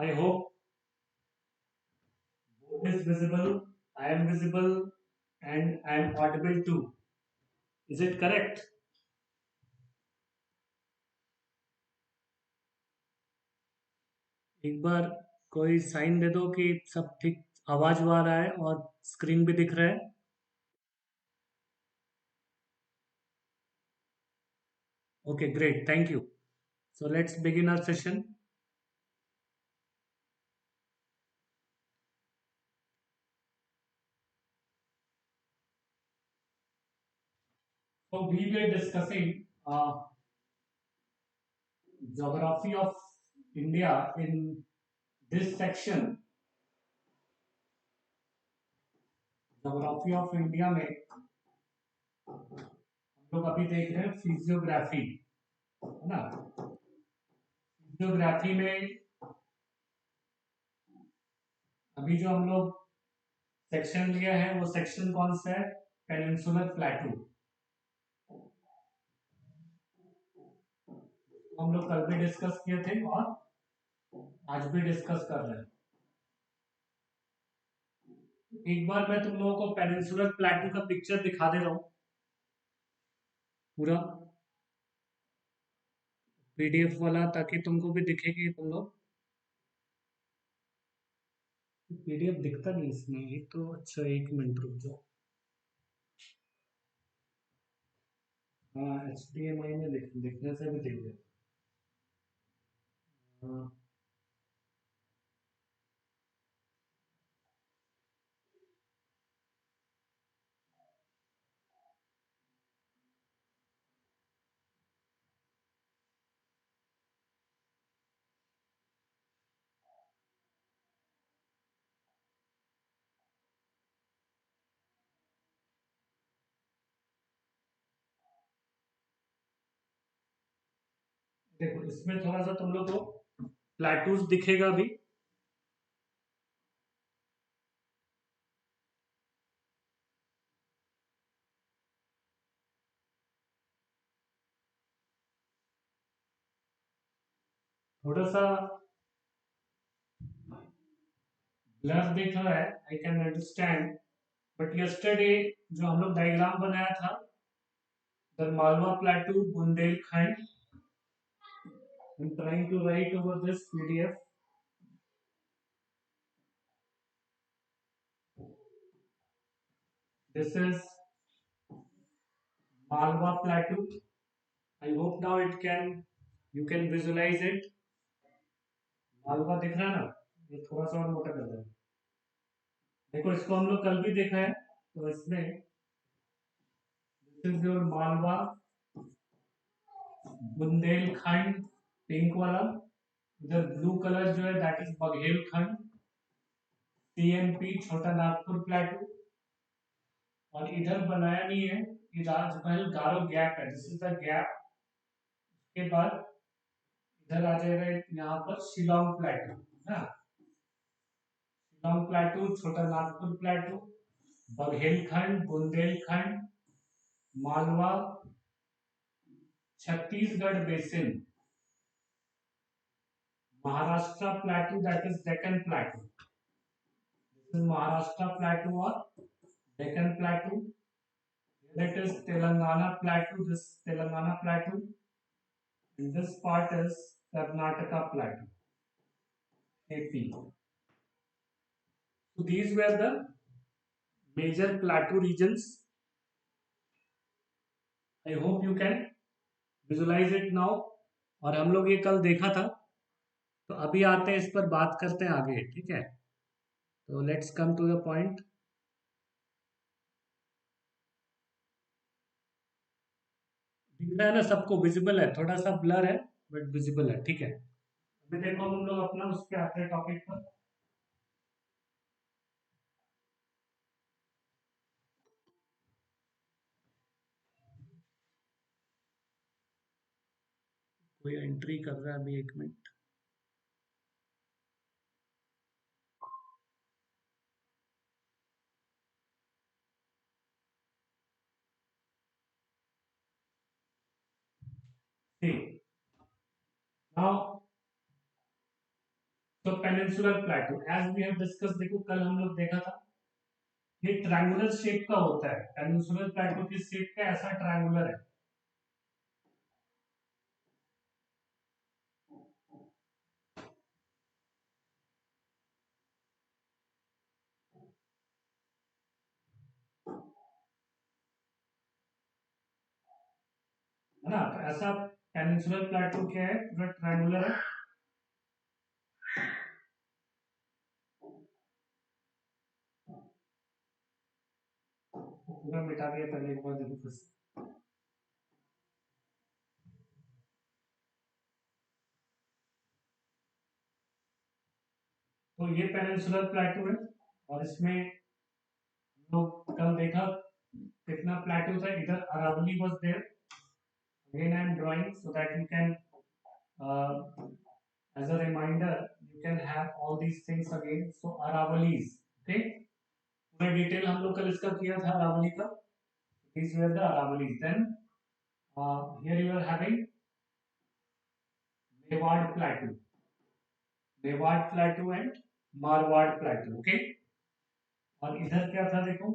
I hope board is visible, I am visible, and I am audible too. Is it correct? एक बार कोई sign दे दो कि सब ठीक आवाज आ रहा है और स्क्रीन भी दिख रहा है. Okay, great. Thank you. So let's begin our session. So we were discussing geography of India in this section. Geography of India में हम लोग अभी देख रहे हैं फिजियोग्राफी, है ना. फिजियोग्राफी में अभी जो हम लोग सेक्शन लिया है वो सेक्शन कौन सा है? पेनिनसुलर प्लेटू. हम लोग कल भी डिस्कस किए थे और आज भी डिस्कस कर रहे हैं. एक बार मैं तुम लोगों को पेनिनसुलर प्लेटू का पिक्चर दिखा दे रहा हूँ पूरा पीडीएफ वाला, ताकि तुमको भी दिखेगी. तुम लोग पीडीएफ दिखता नहीं इसमें, ये तो. अच्छा, एक मिनट रुक जाओ. हाँ, HDMI में दिखने से भी दिख जाए. हाँ, देखो इसमें थोड़ा सा तुम लोग को प्लेटूज दिखेगा अभी. थोड़ा सा ब्लर दिख रहा है, I can understand. But yesterday जो हम लोग डायग्राम बनाया था, the Malwa plateau Bundelkhand, I am trying to write over this PDF. This is Malwa plateau. I hope now it can, you can visualize it. Malwa दिख रहा है ना? ये थोड़ा सा और मोटा कर दो. देखो इसको हम लोग कल भी देखा है, तो इसमें this is your Malwa Bundelkhand, pink वाला. इधर ब्लू कलर जो है दैट इज बघेलखंड. CNP छोटा नागपुर प्लेटू. और इधर बनाया नहीं है, ये राजमहल गारो गैप है. This is the gap. के बाद इधर आ जाएगा यहाँ पर शिलोंग प्लेटू, ना. शिलोंग प्लेटू, छोटा Nagpur प्लेटू, Baghelkhand, Bundelkhand, Malwa, Chhattisgarh basin, Maharashtra प्लेटू that is Deccan plateau. This is Maharashtra प्लेटू और Deccan प्लेटू. That is Telangana plateau, this Telangana plateau, and this part is Karnataka plateau, AP. So these were the major plateau regions. I hope you can visualize it now. और हम लोग ये कल देखा था, तो अभी आते हैं इस पर बात करते हैं आगे, ठीक है. तो let's come to the point. दिख रहा है ना सबको? विजिबल है, थोड़ा सा ब्लर है बट विजिबल है, ठीक है. अभी देखो हम लोग अपना उस पे आते हैं टॉपिक पर. कोई एंट्री कर रहा है अभी, एक मिनट. See, now तो peninsular plateau as we have discuss, देखो कल हम लोग देखा था ये ट्रायंगुलर शेप का होता है। पेनिनसुलर प्लेटो की शेप का ऐसा ट्रायंगुलर है ना। तो ऐसा पेनिनसुलर प्लेटो क्या है, पूरा ट्रायंगुलर है। पूरा मिटा दिया पहले, एक बार देखो फिर से। तो ये पेनिनसुलर प्लेटो है और इसमें लोग कल देखा कितना प्लेटो था। इधर Aravalli was there. Again I am drawing so that you can as a reminder you can have all these things again. So Aravallis, okay, पूरा डिटेल हम लोग कल इसका किया था अरावली का। these were the Aravallis. Then here you are having Mewad Plateau, Mewad Plateau and Marwad Plateau, okay। और इधर क्या था देखो,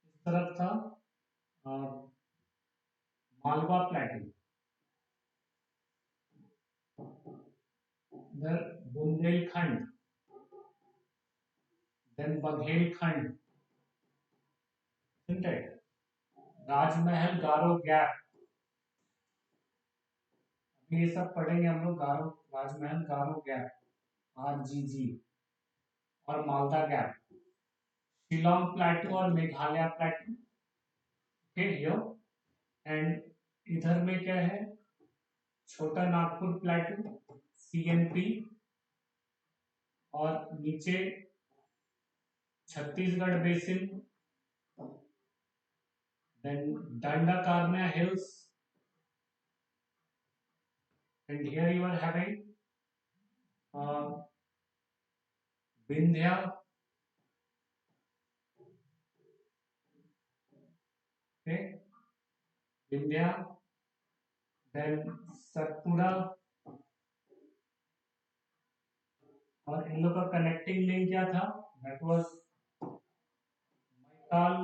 इस तरफ था मालवा प्लेटू, इधर बुंदेलखंड, देन बघेलखंड, राजमहल, गारो गैप, ये सब पढ़ेंगे हम लोग। गारो, राजमहल, गारो गैप, RGG, और मालदा गैप, शिलोंग प्लेटू और मेघालय प्लेटू, ओके हियर। एंड इधर में क्या है, छोटा नागपुर प्लेटू, CNP, और नीचे Chhattisgarh basin, then Dandakaranya hills, and here you are having Vindhya, okay, Vindhya, then Satpura, और इन लोग का कनेक्टिंग लिंक क्या था, that was Maikal,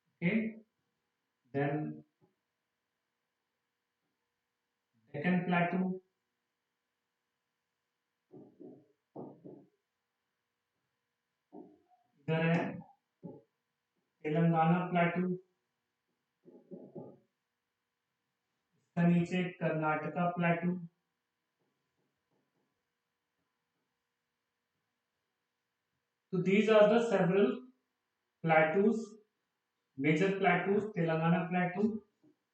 okay, then Deccan plateau, इधर है तेलंगाना प्लेटू, इसका नीचे कर्नाटका प्लेटू। तो these are the several plateaus, major plateaus, Telangana plateau,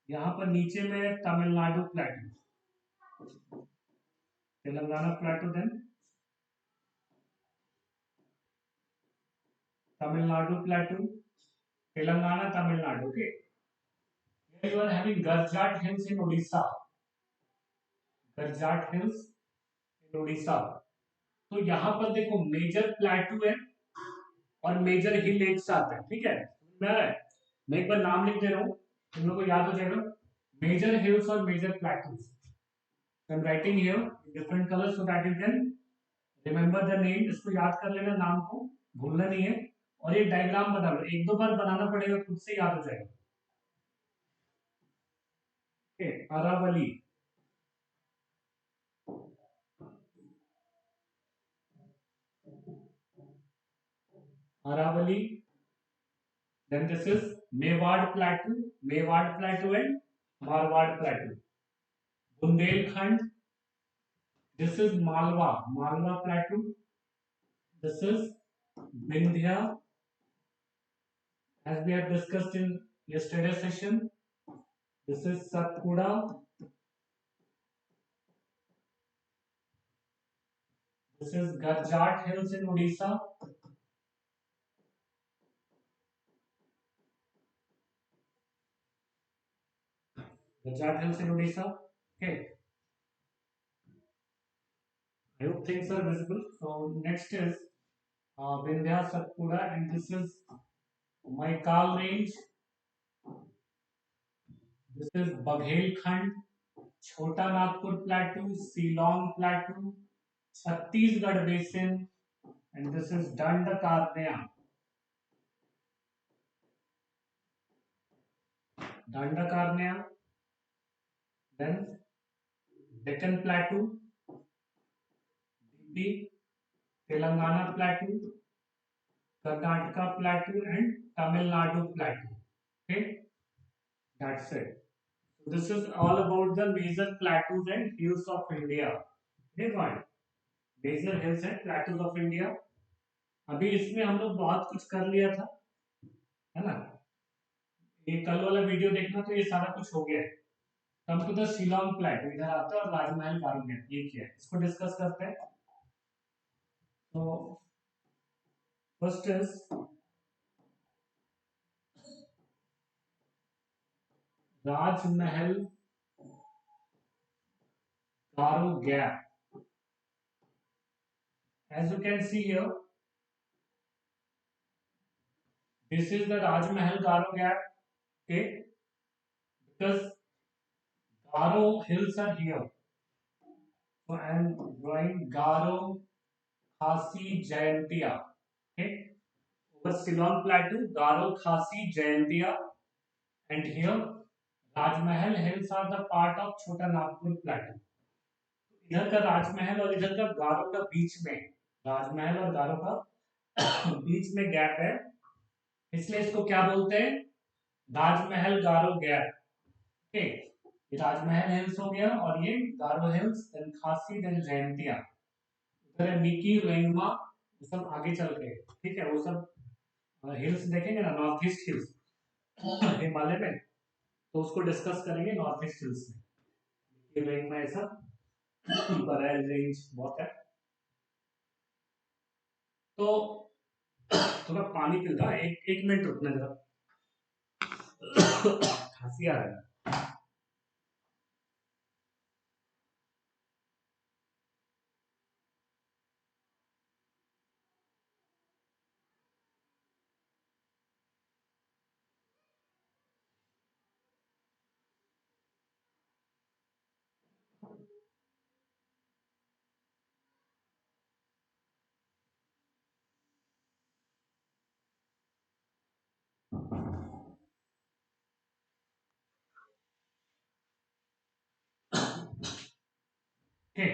यहाँ पर नीचे में Tamil Nadu plateau, Telangana plateau, then Tamil Nadu plateau, Telangana, Tamil Nadu, okay. Here you are having Garjat Hills in Odisha, Garjat Hills in Odisha। तो यहाँ पर देखो मेजर प्लेटू है और मेजर हिल एक साथ है, ठीक है। मैं एक बार नाम लिख दे रहा हूँ, तुम लोग को याद हो जाएगा। मेजर हिल्स और major plateaus, I'm writing here in different colors so that you can remember the name। इसको याद कर लेना, नाम को भूलना नहीं है। और ये डायग्राम बना लो, एक दो बार बनाना पड़ेगा, खुद से याद हो जाएगा। Okay, Aravalli, Aravalli, then this is Mewad Plateau, Mewad Plateau and Marwad Plateau, Bundelkhand, this is Malwa, Malwa Plateau, this is Vindhya, as we have discussed in yesterday's session, this is Satpura, this is Garjat Hills in Odisha, Garjat Hills in Odisha, okay। I hope things are visible. So next is Vindhya, Satpura, and this is Maikal range. This is Baghelkhand, Chota Nagpur plateau, Shillong plateau, Chhattisgarh basin, and this is Dandakaranya, Dandakaranya, then Deccan plateau, DP, Telangana plateau, Karnataka plateau and Tamil Nadu plateau. Okay, that's it. So this is all about the major plateaus and hills of India. Okay, fine. Major hills and plateaus of India. अभी इसमें हम लोग बहुत कुछ कर लिया था, है ना. ये कल वाला वीडियो देखना तो ये सारा कुछ हो गया है. Come to the Shillong plateau, इधर आता है, और राजमहल गारोंगेट, ये क्या है इसको डिस्कस करते हैं. तो first is Rajmahal Garo gap. As you can see here, this is the Rajmahal Garo Gap. Okay, because Garo hills are here, so I am drawing Garo Khasi Jayantia. Okay, over Ceylon Plateau, Garo Khasi Jayantia, and here Rajmahal hills are the part of Chota Nagpur Plateau. इधर का राजमहल और इधर का गारो का बीच में, राजमहल और गारो का बीच में गैप है, इसलिए इसको क्या बोलते हैं, राजमहल गारो गैप. ओके, ये राजमहल हिल्स हो गया, और ये गारो हिल्स, देन खासी, देन जयंतिया. उधर है मिकी, रेंगमा, वो सब आगे चल के, ठीक है, वो सब हिल्स देखेंगे ना, नॉर्थ ईस्ट हिल्स हिमालय में, तो उसको डिस्कस करेंगे नॉर्थ ईस्ट हिल्स में. मिकी, रेंगमा, ऐसा बरैल रेंज बहुत है. तो थोड़ा पानी पीता, एक एक मिनट रुकना जरा, खांसी आ रहा है. ओके,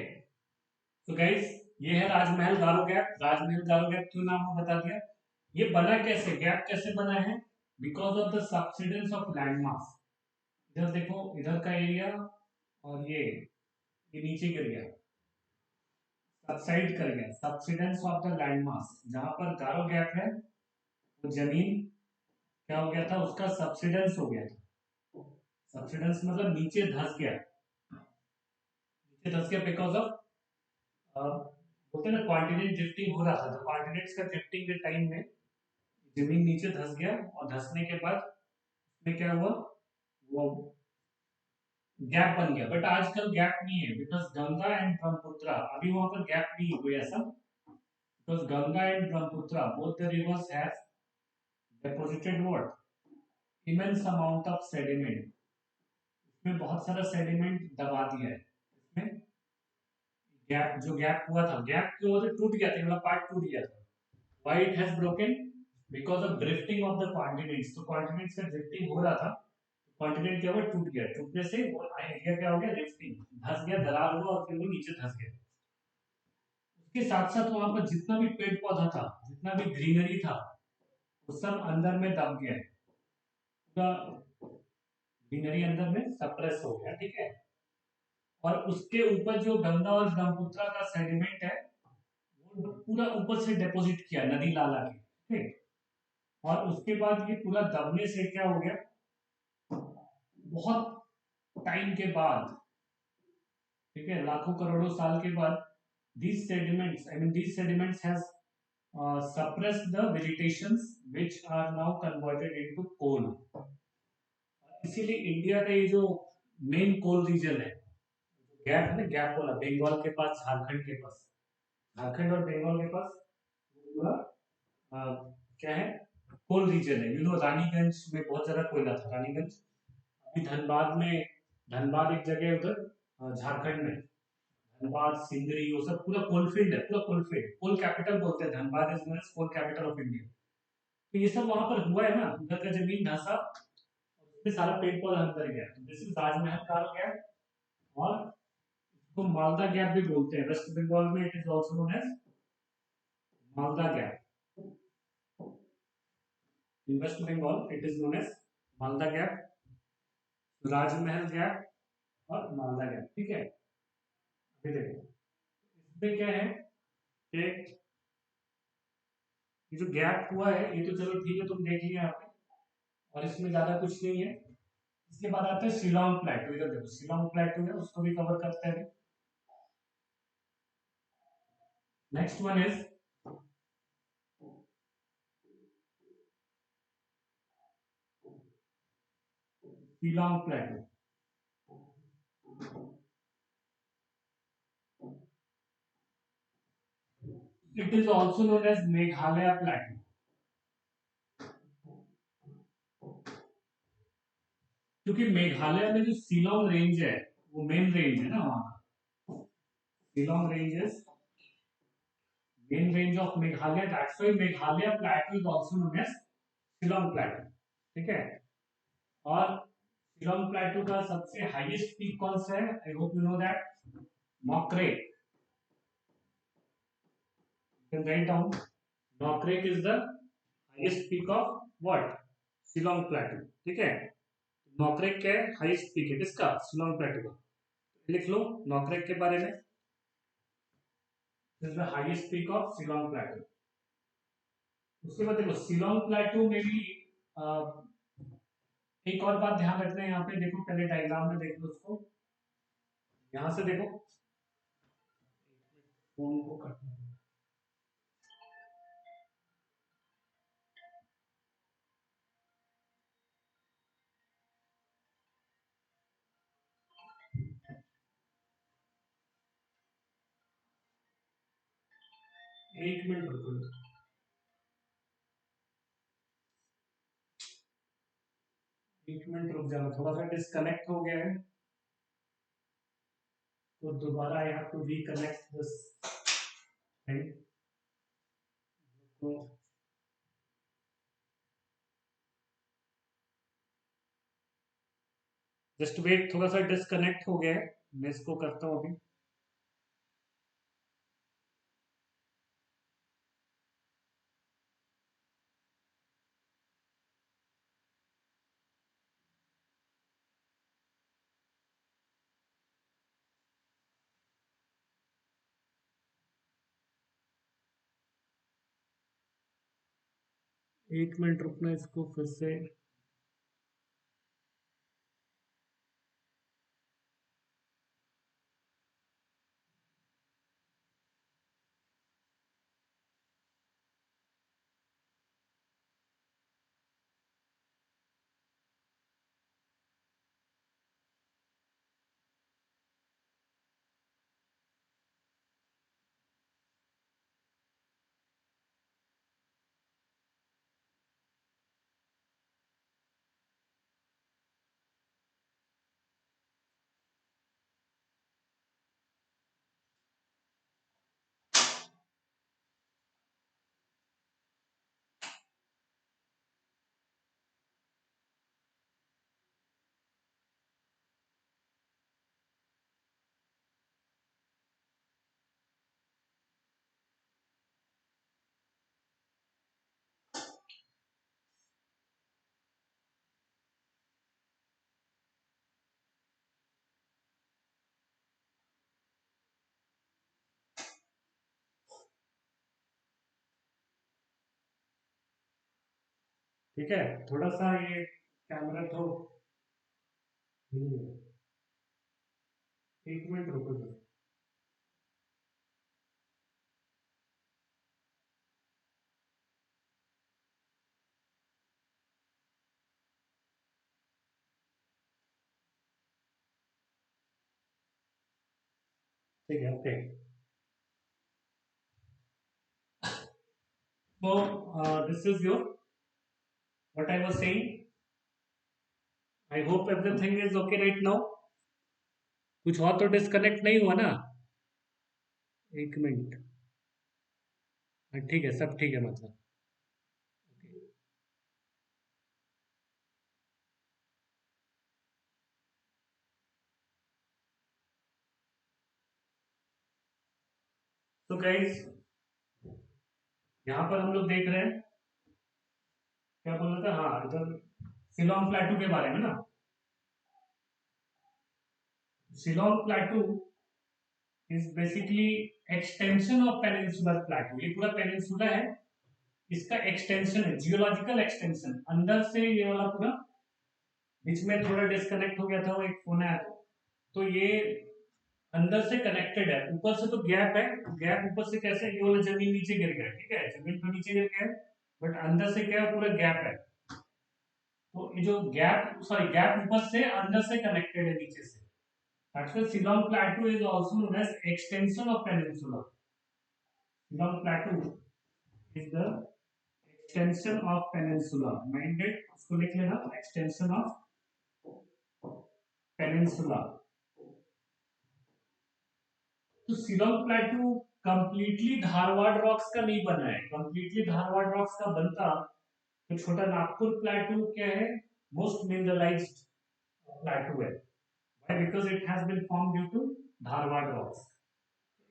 तो गाइस, ये है राजमहल गारो गैप. राजमहल गारो गैप क्यों नाम को बता दिया. ये बना कैसे, गैप कैसे बना है, because of the subsidence of land mass. इधर देखो, इधर का एरिया और ये नीचे गिर गया, सबसाइड कर गया, subsidence of the land mass. जहां पर गारो गैप है, वो जमीन क्या हो गया था, उसका सबसिडेंस हो गया था. सबसिडेंस मतलब नीचे धंस गया, नीचे धंस गया बिकॉज ऑफ, बोलते हैं ना, कॉन्टिनेंट ड्रिफ्टिंग हो रहा था. तो कॉन्टिनेंट्स का ड्रिफ्टिंग के टाइम में जमीन नीचे धंस गया, और धंसने के बाद उसमें क्या हुआ, वो गैप बन गया. बट आजकल गैप नहीं है, बिकॉज गंगा एंड ब्रह्मपुत्र, अभी वहां पर गैप नहीं है कोई ऐसा, because Ganga and Brahmaputra both the reverse have deposited what, immense amount of sediment. इसमें बहुत सारा सेडिमेंट दबा दिया है. इसमें गैप, जो गैप हुआ था, गैप की वजह से टूट गया था, मतलब पार्ट टूट गया था. Why it has broken? Because of drifting of the continents. तो continents का drifting हो रहा था, कॉन्टिनेंट क्या हुआ, टूट गया. टूटने से वो एरिया क्या हो गया, रिफ्टिंग, धंस गया, दरार हुआ, और फिर वो नीचे धंस गया. उसके साथ साथ वहां पर जितना भी पेड़ पौधा था, जितना भी ग्रीनरी था, वो सब अंदर में दब गया है. पूरा ग्रीनरी अंदर में सप्रेस हो गया, ठीक है. और उसके ऊपर जो गंगा और ब्रह्मपुत्र का सेडिमेंट है, वो पूरा ऊपर से डिपॉजिट किया नदी नाला के, ठीक. और उसके बाद ये पूरा दबने से क्या हो गया, बहुत टाइम के बाद, ठीक है, लाखों करोड़ों साल के बाद, these sediments has suppressed the vegetations which are now converted into coal. इसीलिए इंडिया का ये जो मेन कोल रीजन है, गैप है ना, गैप वाला, बंगाल के पास, झारखंड के पास, झारखंड और बंगाल के पास पूरा क्या है, कोल रीजन है. रानीगंज में बहुत ज्यादा कोयला था, रानीगंज अभी धनबाद में, धनबाद एक जगह है उधर झारखंड में, धनबाद सिंदरी वो सब पूरा कोलफील्ड है, पूरा कोलफील्ड, कोल कैपिटल बोलते हैं, Dhanbad is known as coal capital of India. तो ये सब वहां पर हुआ है ना, उधर का जमीन धंसा, उसमें सारा पेड़ पौधा अंदर गया, दिस इज ताजमहल का गया। और इसको मालदा गैप भी बोलते हैं, वेस्ट बंगाल में it is also known as Malda gap, in West Bengal it is known as Malda gap, Rajmahal gap और मालदा गैप, ठीक है। अभी देखो इसमें क्या है कि ये जो गैप हुआ है ये तो चलो ठीक है, तुम देख लिया यहाँ पे, और इसमें ज्यादा कुछ नहीं है। इसके बाद आते हैं शिलोंग प्लेटू, इधर देखो शिलोंग प्लेटू है, उसको भी कवर करते हैं। Next one is Shillong plateau, it is also known as Meghalaya plateau, क्योंकि मेघालय में जो शिलोंग रेंज है वो मेन रेंज है ना वहां का, Shillong range is main range of Meghalaya, that's why Meghalaya plateau is also known as Shillong plateau, ठीक है। और शिलोंग प्लेटू का सबसे हाईएस्ट पीक कौन सा है, I hope you know that, Nokrek, you can write down, Nokrek is the highest peak of what, Shillong plateau, ठीक है। नॉकरेक क्या है, हाईएस्ट पीक है किसका, शिलोंग प्लेटू का, लिख लो नॉकरेक के बारे में, is the highest peak of Shillong प्लेटू। उसके बाद देखो शिलोंग प्लेटू में भी एक और बात ध्यान रखना है, यहाँ पे देखो पहले डायग्राम में देख लो उसको, यहाँ से देखो, फोन को करना, एक मिनट रुको, एक मिनट रुक जाना, थोड़ा सा डिस्कनेक्ट हो गया है, तो दोबारा I have to reconnect this thing, तो जस्ट वेट, थोड़ा सा डिस्कनेक्ट हो गया है, मैं इसको करता हूँ अभी। एक मिनट रुकना, इसको फिर से, ठीक है, थोड़ा सा ये कैमरा तो, एक मिनट रुको जरा। ठीक है, okay, so this is your, what I was saying, I hope everything is okay right now. कुछ और तो डिस्कनेक्ट नहीं हुआ ना? एक मिनट। हाँ, ठीक है, सब ठीक है मतलब। तो गाइस, यहाँ पर हम लोग देख रहे हैं, क्या बोल रहे थे, हाँ इधर सिलोन प्लेटू के बारे में ना। Ceylon प्लेटू is basically extension of peninsular प्लेटू। ये पूरा पेनिनसुला है, इसका एक्सटेंशन है, जियोलॉजिकल एक्सटेंशन। अंदर से ये वाला पूरा, बीच में थोड़ा डिस्कनेक्ट हो गया था, वो एक फोन आया था, तो ये अंदर से कनेक्टेड है। ऊपर से तो गैप है, गैप ऊपर से कैसे, ये वाला जमीन नीचे गिर गया, ठीक है, जमीन तो नीचे गिर गया है, बट अंदर से क्या है, पूरा गैप है। तो ये जो गैप, सॉरी, गैप ऊपर से अंदर से कनेक्टेड है नीचे से। Actually Ceylon Plateau is also known as extension of peninsula. Ceylon Plateau is the extension of peninsula. Minded, इसको लिख लेना, extension of peninsula. तो Ceylon Plateau completely Dharwad rocks का नहीं बना है। कंप्लीटली धारवाड़ रॉक्स का बनता तो छोटा नागपुर प्लेटू क्या है, मोस्ट मिनरलाइज्ड प्लेटू है। Why? Because it has been formed due to Dharwad rocks.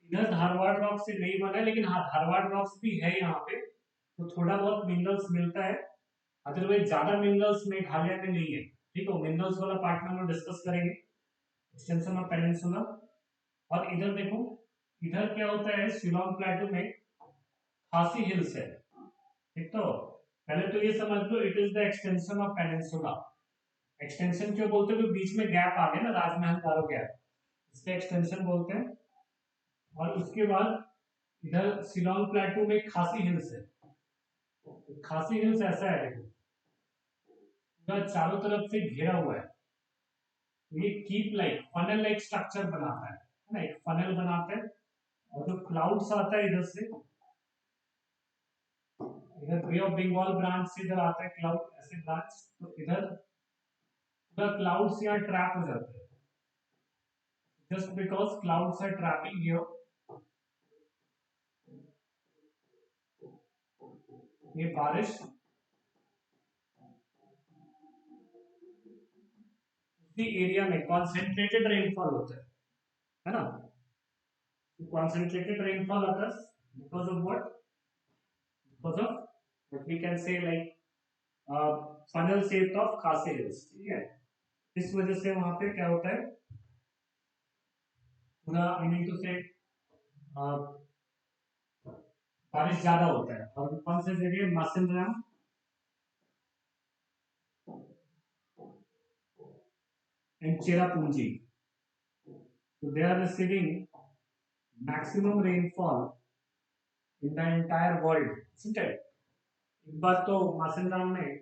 इधर धारवाड़ रॉक से नहीं बना है, लेकिन हाँ धारवाड़ रॉक्स भी है यहाँ पे, तो थोड़ा बहुत मिनरल्स मिलता है। अदरवाइज ज्यादा मिनरल्स मेघालय में नहीं है। ठीक है, मिनरल्स वाला पार्ट में हम लोग डिस्कस करेंगे, एक्सटेंशन ऑफ पेनिनसुला। और इधर देखो, इधर क्या होता है, शिलोंग प्लेटू में खासी हिल्स है। ठीक, तो पहले तो ये समझ लो, it is the extension of peninsula. Extension क्यों बोलते हैं, बीच में गैप आ गया ना, राजमहल गारो गैप, इसके एक्सटेंशन बोलते हैं। और उसके बाद इधर शिलोंग प्लेटू में खासी हिल्स है। खासी हिल्स ऐसा है, देखो पूरा चारों तरफ से घेरा हुआ है। ये keep like funnel like structure बनाता है ना, एक फनल बनाता है। और जो क्लाउड्स आता है इधर से, इधर बे ऑफ बंगाल ब्रांच से इधर आता है क्लाउड, ऐसे ब्रांच, तो इधर पूरा क्लाउड्स यहाँ ट्रैप हो जाते हैं। Just because clouds are trapping here, ये बारिश उसी एरिया में कॉन्सेंट्रेटेड रेनफॉल होता है ना। कॉन्सेंट्रेटेड रेनफॉल आता है because of what, because of what we can say like funnel shape of Khasi hills. ठीक है, इस वजह से वहां पे क्या होता है, पूरा आई मीन टू से बारिश ज्यादा होता है। और कौन से जगह, Mawsynram and Cherrapunji, so they are receiving maximum rainfall in the entire world, isn't it? एक बार तो मासिनराम में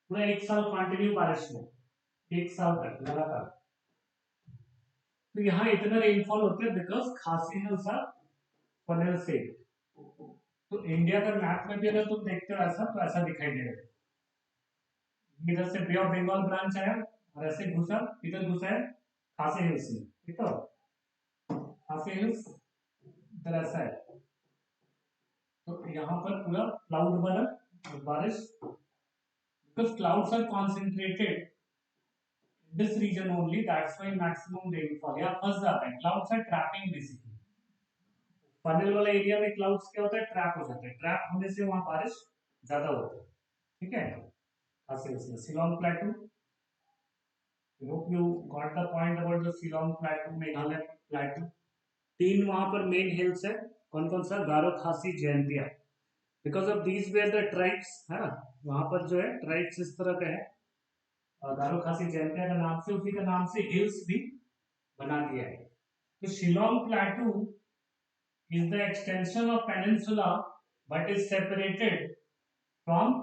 पूरा एक साल कंटिन्यू बारिश हो, एक साल तक लगातार। तो यहाँ इतना रेनफॉल होता है बिकॉज खासी हिल्स आर फनल शेप। तो इंडिया का मैप में भी अगर तुम देखते हो ऐसा, तो ऐसा दिखाई देगा। इधर से बे ऑफ बंगाल ब्रांच आया और ऐसे घुसा, इधर घुसा है खासी हिल्स में। ठीक है, खासी हिल्स इधर ऐसा है। तो यहाँ पर पूरा क्लाउड बना, बारिश, because clouds are concentrated this region only, that's why maximum rainfall यहाँ फंस जाता है। Clouds are trapping basically, funnel वाला एरिया में क्लाउड्स क्या होता है, ट्रैप हो जाते हैं। ट्रैप होने से वहां बारिश ज्यादा होती है। ठीक है, खासी hills, Shillong प्लेटू, hope you got the point about the Shillong प्लेटू, Meghalaya प्लेटू। तीन वहां पर मेन हिल्स है, कौन कौन सा, गारो, खासी, Jaintia. Because of these where the tribes, है ना, वहां पर जो है ट्राइब्स इस तरह का है। और गारो, खासी, जयंतिया का नाम से, उसी का नाम से हिल्स भी बना दिया है। तो Shillong प्लेटू is the extension of peninsula but is separated from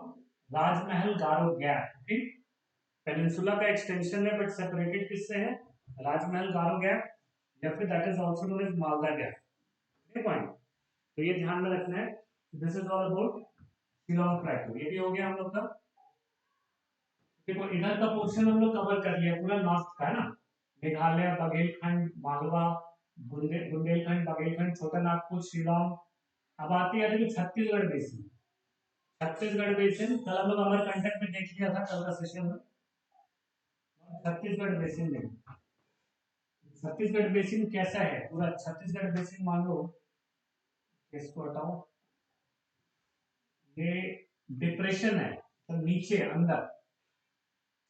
Rajmahal Garo gap. ठीक, पेनिनसुला का एक्सटेंशन है, बट सेपरेटेड किससे है, राजमहल गारो गैप, या फिर that is also known as Malda gap. Point, तो ये ध्यान में रखना है। This is all about Shillong plateau. ये भी हो गया हम लोग का। देखो इधर का पोर्शन हम लोग कवर कर लिया, पूरा नॉर्थ का है ना, मेघालय, बघेलखंड, मालवा, बुंदेलखंड, बघेलखंड, छोटा नागपुर, शिलोंग। अब आती है देखो छत्तीसगढ़ बेसिन। छत्तीसगढ़ बेसिन कल हम लोग अमरकंटक में देख लिया था कल का सेशन में। छत्तीसगढ़ बेसिन में, छत्तीसगढ़ बेसिन कैसा है पूरा छत्तीसगढ़ बेसिन, मान लो इसको हटाओ, ये डिप्रेशन है तो नीचे अंदर।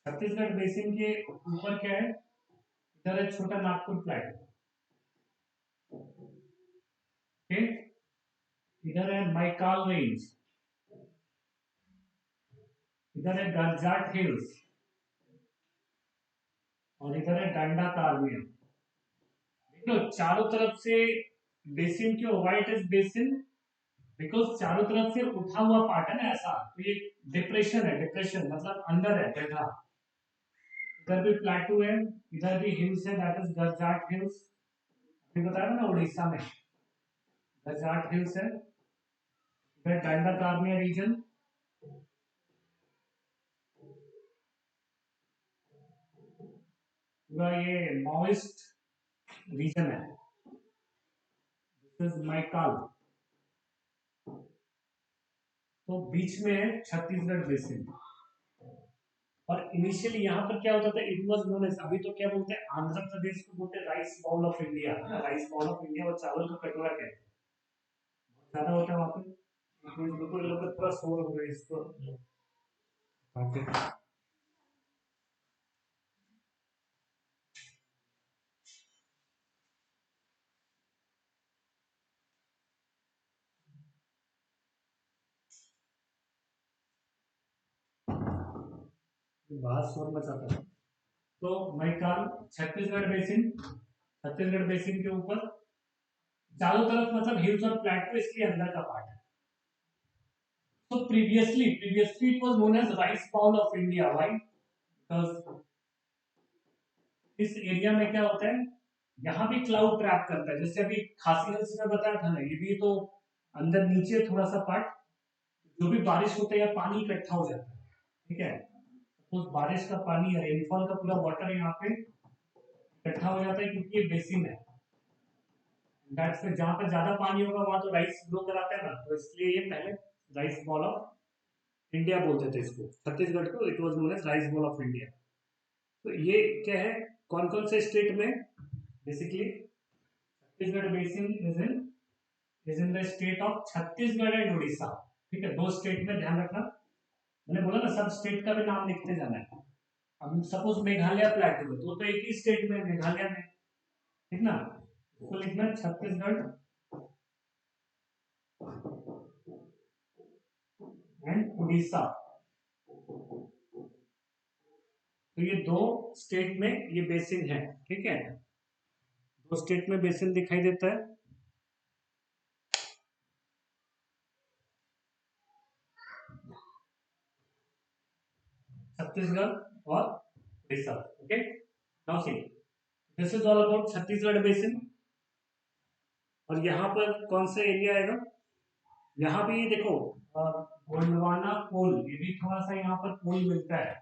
छत्तीसगढ़ बेसिन के ऊपर क्या है, इधर है छोटा नागपुर प्लेटो, ठीक, इधर है मैकाल रेंज, इधर है गरजाट हिल्स, और इधर है डंडा कार्बिया। देखो चारों तरफ से बेसिन क्यों, व्हाइट इज बेसिन बिकॉज चारों तरफ से उठा हुआ पार्ट है ना ऐसा, तो ये डिप्रेशन है, डिप्रेशन मतलब अंदर है गड्ढा। इधर भी प्लेटू है, इधर भी हिल्स है, दैट इज गरजाट हिल्स, अभी बताया ना उड़ीसा में गरजाट हिल्स है। इधर डंडा कार्बिया रीजन, पूरा ये माओइस्ट रीजन है, दिस इज मैकाल। तो बीच में है छत्तीसगढ़ बेसिन। और इनिशियली यहाँ पर क्या होता था, इट वाज नोन एज, अभी तो क्या बोलते हैं आंध्र प्रदेश को बोलते हैं rice bowl of India, rice bowl of India, और चावल का कटोरा कहते हैं, बहुत ज्यादा होता है वहाँ पे। बिल्कुल लोग पूरा शोर हो गया इसको, बाहर शोर मचाता है। तो मैकाल, छत्तीसगढ़ बेसिन, छत्तीसगढ़ बेसिन के ऊपर चारों तरफ मतलब हिल्स और प्लेटो, इसके अंदर का पार्ट है। तो previously it was known as rice bowl of India, why, because इस एरिया में क्या होता है, यहाँ भी क्लाउड ट्रैप करता है, जैसे अभी खासी हिल्स में बताया था ना, ये भी तो अंदर नीचे थोड़ा सा पार्ट, जो भी बारिश होता है या पानी इकट्ठा हो जाता है, ठीक है, तो बारिश का पानी या रेनफॉल का पूरा वाटर यहाँ पे इकट्ठा हो जाता है, क्योंकि ये बेसिन है, दैट्स में जहां पर ज्यादा पानी होगा वहां तो राइस ग्रो कराते हैं ना, तो इसलिए ये पहले राइस बॉल ऑफ इंडिया बोलते थे इसको, छत्तीसगढ़ को it was known as rice bowl of India. तो ये क्या है, कौन कौन से स्टेट में, basically Chhattisgarh basin is in the state of Chhattisgarh and Orissa, ठीक है, दो स्टेट में, ध्यान रखना, मैंने बोला ना सब स्टेट का भी नाम लिखते जाना है। अब सपोज मेघालय प्लेटू है तो एक ही स्टेट में, मेघालय में, ठीक ना, उसको लिखना छत्तीसगढ़ एंड उड़ीसा। तो ये दो स्टेट में ये बेसिन है, ठीक है, दो स्टेट में बेसिन दिखाई देता है। छत्तीसगढ़ और Orissa, okay, now see, this is all about Chhattisgarh basin. और यहाँ पर कौन सा एरिया आएगा, यहाँ भी देखो गोंडवाना कोल, ये भी थोड़ा सा यहाँ पर कोल मिलता है,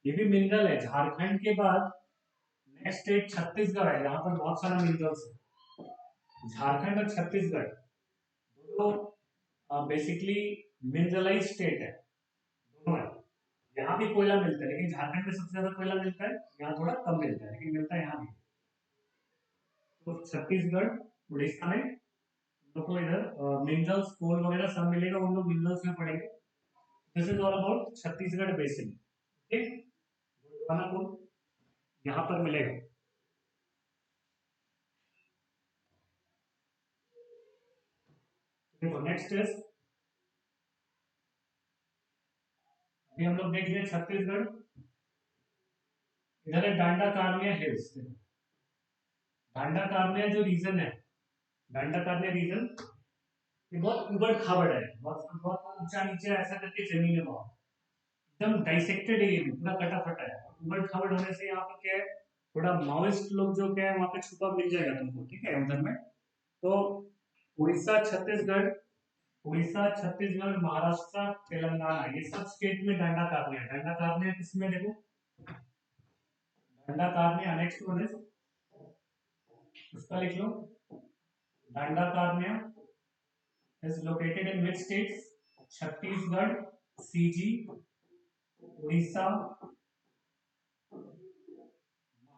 ये भी मिनरल है। झारखंड के बाद नेक्स्ट स्टेट छत्तीसगढ़ है, यहाँ पर बहुत सारा मिनरल्स है। झारखंड और छत्तीसगढ़ दोनों बेसिकली मिनरलाइज स्टेट है, दोनों है। यहाँ भी कोयला मिलता है, लेकिन झारखंड में सबसे ज्यादा कोयला मिलता है, यहाँ थोड़ा कम मिलता है, लेकिन मिलता है यहाँ भी। तो छत्तीसगढ़ उड़ीसा में तो इधर मिनरल्स कोल वगैरह सब मिलेगा, उन लोग मिनरल्स में पड़ेंगे। This is all about Chhattisgarh basin, ठीक, गोंडवाना कोल यहाँ पर मिलेगा। देखो नेक्स्ट इज, अभी हम लोग देख रहे हैं छत्तीसगढ़, इधर है डांडा कार्निया हिल्स। डांडा कार्निया जो रीजन है, डांडा कार्निया रीजन, ये बहुत उबड़ खाबड़ है, बहुत बहुत ऊंचा नीचे ऐसा करके जमीन है, बहुत एकदम डाइसेक्टेड है, ये भी पूरा कटा फटा है। उबड़ खाबड़ होने से यहाँ पर क्या है, थोड़ा माओइस्ट लोग जो क्या है वहां पे छुपा मिल जाएगा तुमको, ठीक है, उधर में। तो उड़ीसा छत्तीसगढ़, उड़ीसा, छत्तीसगढ़, महाराष्ट्र, तेलंगाना, ये सब स्टेट में दंडाकारण्य है। दंडाकारण्य किसमें देखो, दंडाकारण्य नेक्स्ट वन इज, उसका लिख लो, Dandakaranya is located in which states, Chhattisgarh, CG, Orissa,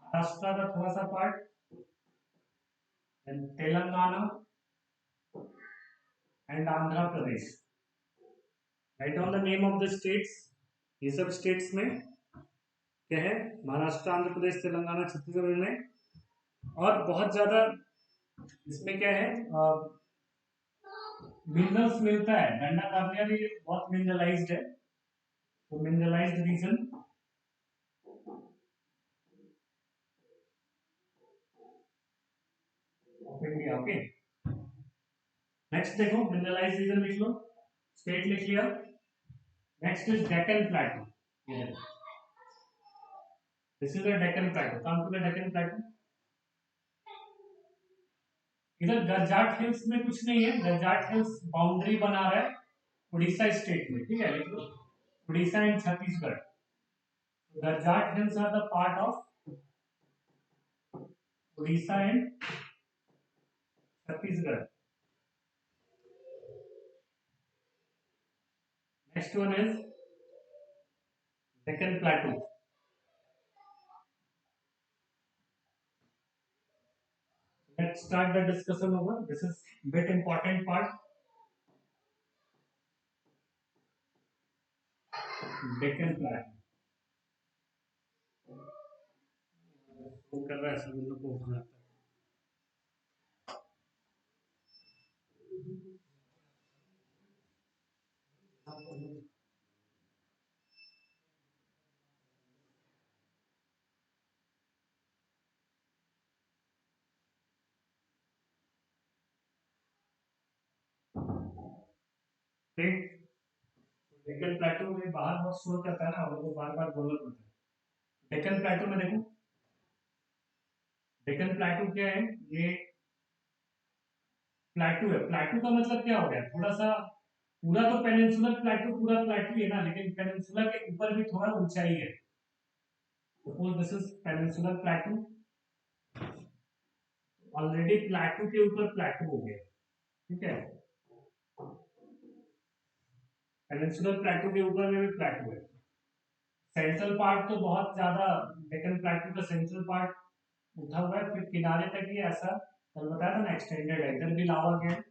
Maharashtra का थोड़ा सा part, Telangana and Andhra Pradesh. Write on the name of the states. ये सब स्टेट्स में क्या है, महाराष्ट्र, आंध्र प्रदेश, तेलंगाना, छत्तीसगढ़ में। और बहुत ज्यादा इसमें क्या है, मिनरल्स मिलता है। दंडाकारण्य भी बहुत मिनरलाइज्ड है, तो mineralized region of India. Okay, next देखो, मिनरलाइज्ड रीजन लिख लो, स्टेट लिख लिया। Next is Deccan plateau. This is the Deccan plateau, come to the Deccan plateau. इधर गरजाट हिल्स में कुछ नहीं है, गरजाट हिल्स बाउंड्री बना रहा है उड़ीसा स्टेट में, ठीक है, लिख लो, Orissa and Chhattisgarh. Garjat hills are the part of Orissa and Chhattisgarh. Next one is Deccan plateau. Let's start the discussion over. This is bit important part. Deccan Plateau. वो कर रहा है, सब लोग को हो जाता है। डेक्कन प्लेटू में बाहर बहुत शोर करता है ना, वो बार बार बोलना पड़ता है। डेक्कन प्लेटू में देखो, डेक्कन प्लेटू क्या है, ये प्लेटू है। प्लेटू का मतलब क्या हो गया, थोड़ा सा, पूरा तो पेनिनसुलर प्लेटू पूरा प्लेटू है ना, लेकिन पेनिनसुला के ऊपर भी थोड़ा ऊंचाई है। Suppose this is peninsular प्लेटू, already प्लेटू के ऊपर प्लेटू हो गया, ठीक है। पेनिनसुलर प्लेटू के ऊपर में भी प्लेटू है। सेंट्रल पार्ट तो बहुत ज्यादा, डेक्कन प्लेटू का सेंट्रल पार्ट उठा हुआ है, फिर किनारे तक ही ऐसा, कल बताया था ना, एक्सटेंडेड है। इधर भी लावा गया है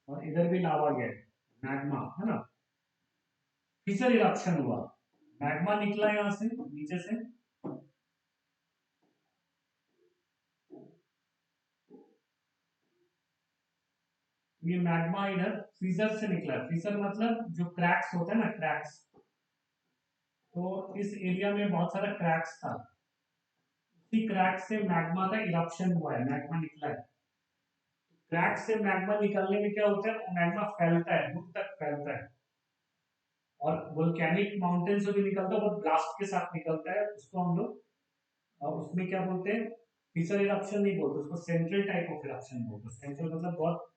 और इधर भी लावा गया है, मैग्मा है ना। फिसर इरप्शन हुआ, मैग्मा निकला यहाँ से नीचे से, ये मैग्मा इधर फिसर से निकला। फिसर मतलब जो क्रैक्स होते हैं ना, क्रैक्स, तो इस एरिया में बहुत सारा क्रैक्स था, उसी क्रैक से मैग्मा का इरप्शन हुआ है, मैग्मा निकला है। क्रैक से मैग्मा निकलने में क्या होता है, मैग्मा फैलता है, दूर तक फैलता है। और वोल्केनिक माउंटेन से भी निकलता है, वो ब्लास्ट के साथ निकलता है, उसको हम लोग, और उसमें क्या बोलते हैं, फिसर इरप्शन नहीं बोलते उसको, सेंट्रल टाइप ऑफ इरप्शन बोलते हैं। सेंट्रल मतलब बहुत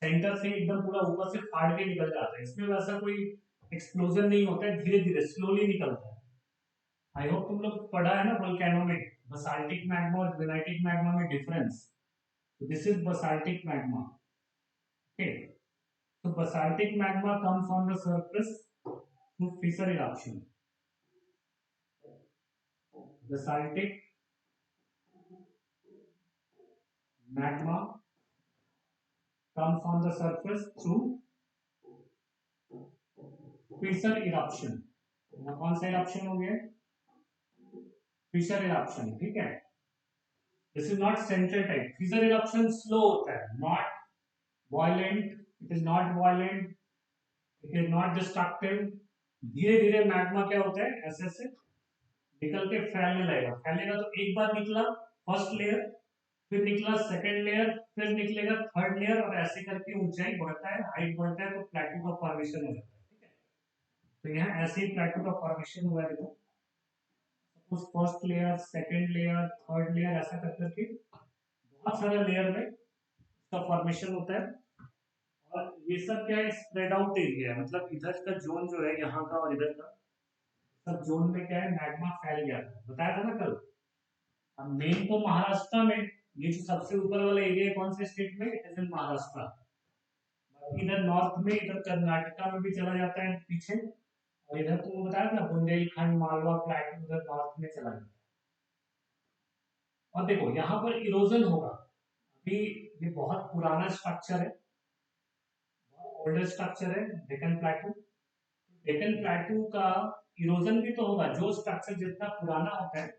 सेंटर से एकदम पूरा ऊपर से फाड़ के निकल जाता है। इसमें वैसा कोई एक्सप्लोजन नहीं होता है, धीरे धीरे स्लोली निकलता है। आई होप तुम लोग पढ़ा है ना वोल्केनो में, बसाल्टिक मैग्मा और ग्रेनाइटिक मैग्मा में difference. This is basaltic magma, okay. So basaltic magma comes on the surface through fissure eruption. Basaltic magma comes on the surface through fissure eruption. कौन सा eruption हो गया, fissure eruption, ठीक है। This is not central type. Fissure eruption slow होता है, not violent. It is not violent. It is not destructive. धीरे धीरे मैग्मा क्या होता है, ऐसे ऐसे निकल के फैलने लगेगा। फैलेगा तो एक बार निकला फर्स्ट लेयर, फिर निकला सेकंड लेयर, फिर निकलेगा थर्ड लेयर, और ऐसे करके ऊंचाई बढ़ता है, हाइट बढ़ता है, तो प्लेटू का फॉर्मेशन हो जाता है, ठीक है। तो यहाँ ऐसे ही प्लेटू का फॉर्मेशन हुआ है, देखो, suppose first layer, second layer, third layer, ऐसा कर करके बहुत सारे लेयर में इसका फॉर्मेशन होता है। और ये सब क्या है, स्प्रेड आउट एरिया है, मतलब इधर का जोन जो है यहाँ का और इधर का सब जोन में क्या है, मैग्मा फैल गया था, बताया था ना कल। अब मेन तो महाराष्ट्र में, ये जो सबसे ऊपर वाला एरिया है कौन से स्टेट में, इट इज इन महाराष्ट्र। बाकी इधर नॉर्थ में, इधर कर्नाटका में भी चला जाता है पीछे, और इधर तुमको बताया था बुंदेलखंड मालवा प्लेटू उधर नॉर्थ में चला जाता है। और देखो यहाँ पर इरोजन होगा अभी, ये बहुत पुराना स्ट्रक्चर है, ओल्डर स्ट्रक्चर है डेक्कन प्लेटू। डेक्कन प्लेटू का इरोजन भी तो होगा, जो स्ट्रक्चर जितना पुराना होता है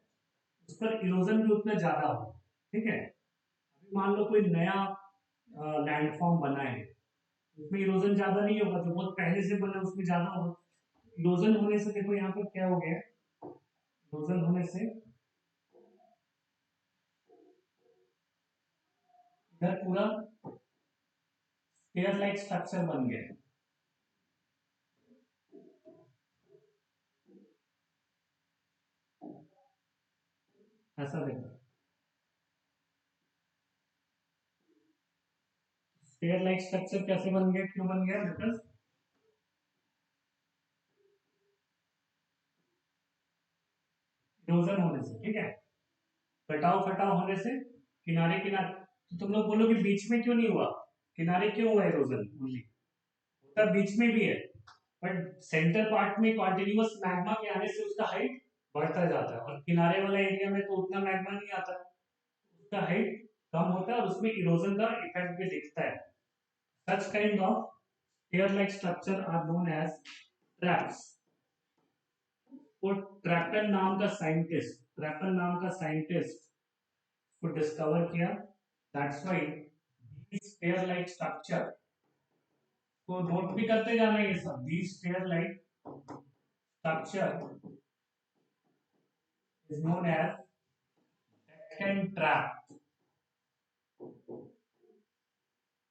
उस पर इरोजन भी उतना ज्यादा होगा, ठीक है। अभी मान लो कोई नया लैंडफॉर्म बना है, उसमें इरोजन ज्यादा नहीं होगा, जो बहुत पहले से बना है उसमें ज्यादा होगा। इरोजन होने से देखो यहाँ पर क्या हो गया, इरोजन होने से इधर पूरा स्फीयर लाइक स्ट्रक्चर बन गया है, ऐसा देखो स्फीयर लाइक स्ट्रक्चर कैसे बन गया, क्यों बन गया, बिकॉज इरोजन होने से, ठीक है। कटाव कटाव होने से किनारे किनारे, तो तुम लोग बोलो कि बीच में क्यों नहीं हुआ, किनारे क्यों हुआ इरोजन ओनली, होता बीच में भी है, बट सेंटर पार्ट में कॉन्टिन्यूअस मैग्मा के आने से उसका हाइट बढ़ता जाता है, और किनारे वाला एरिया में तो उतना मैग्मा नहीं आता, उसका हाइट कम होता है और उसमें इरोजन का इफेक्ट भी दिखता है। Such kind of sphere like structure are known as traps. वो ट्रैपन नाम का साइंटिस्ट को डिस्कवर किया, that's why these sphere like structure को नोट भी करते जाना, ये सब these sphere like structure is known as Deccan trap,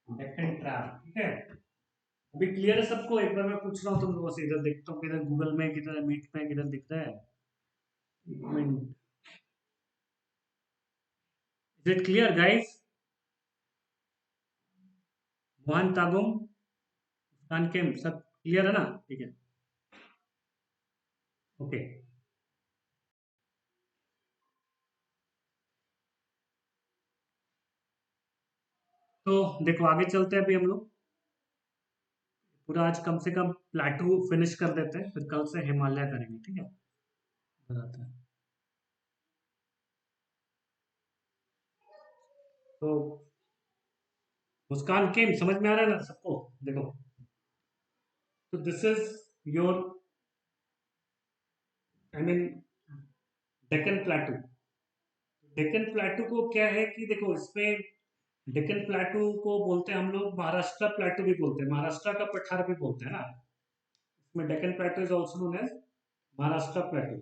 Deccan trap, ठीक है। अभी क्लियर है सबको, एक बार मैं पूछ रहा हूँ तुम लोगों से, इधर देखता हूँ किधर गूगल में, किधर मीट में, किधर दिख रहा है, एक minute, is it clear guys, Mohan तागुम कानकेम सब क्लियर है ना, ठीक है, ओके। तो देखो आगे चलते हैं अभी हम लोग, पूरा आज कम से कम प्लेटू फिनिश कर देते हैं, फिर कल से हिमालय करेंगे, ठीक है, बताते हैं। तो मुस्कान केम समझ में आ रहा है ना सबको, देखो, तो this is your, I mean Deccan प्लेटू। Deccan प्लेटू को क्या है कि देखो इसमें, डेक्कन प्लेटू को बोलते हैं हम लोग, महाराष्ट्र प्लेटू भी बोलते हैं, महाराष्ट्र का पठार भी बोलते हैं ना, इसमें Deccan plateau is also known as Maharashtra plateau.